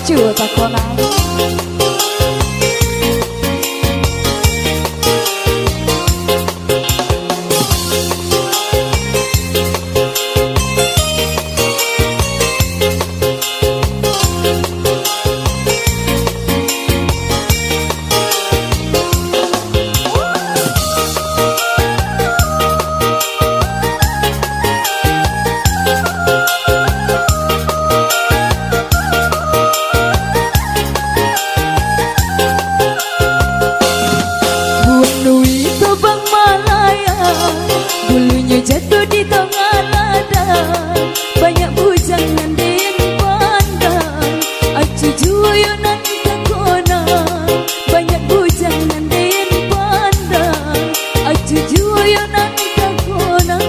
Acu takonan. Jatuh di tengah ladang, banyak bujangan den pandang. Acu juyunan kekonang, banyak bujangan den pandang. Acu juyunan kekonang.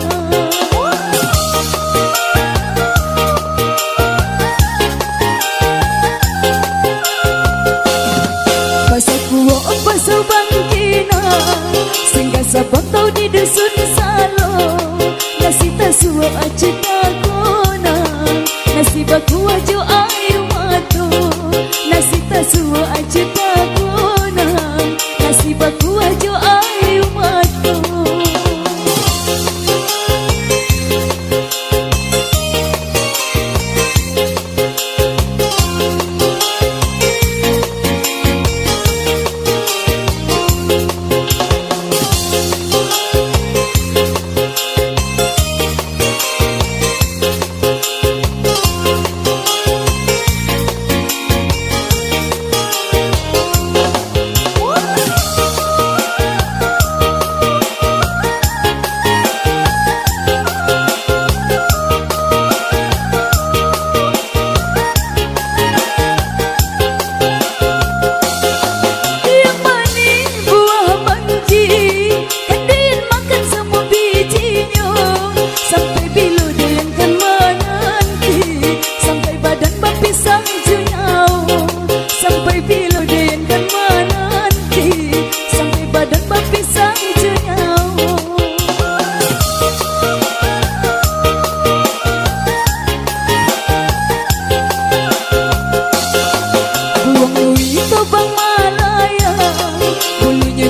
Pasal kuo pasal bangkina, singgah sabang tau di dusun salo. Nasi tasua acu takona, nasi baku acu ayu matu. Nasi tasua acu takona, nasi baku acu ayu matu.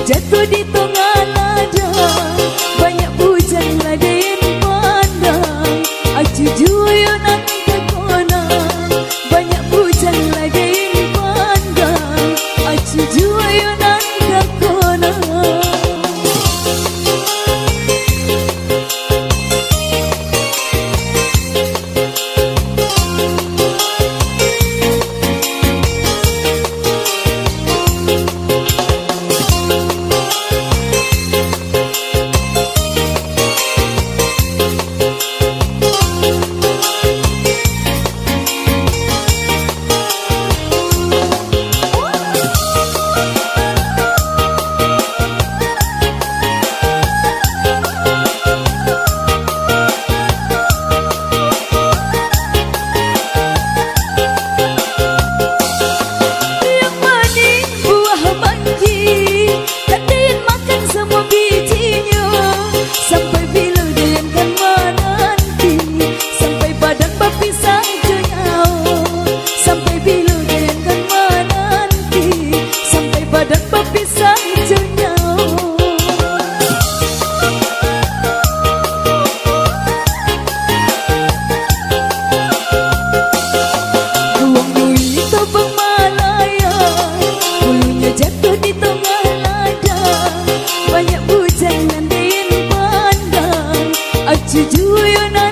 Jatuh di tengah ladang, banyak bujan laden pandang. Acu juyunan kekonang, banyak bujan laden pandang. Acu juyunan kekonang. Jatuh di tengah ladang, banyak bujangan den pandang. Acu juyunan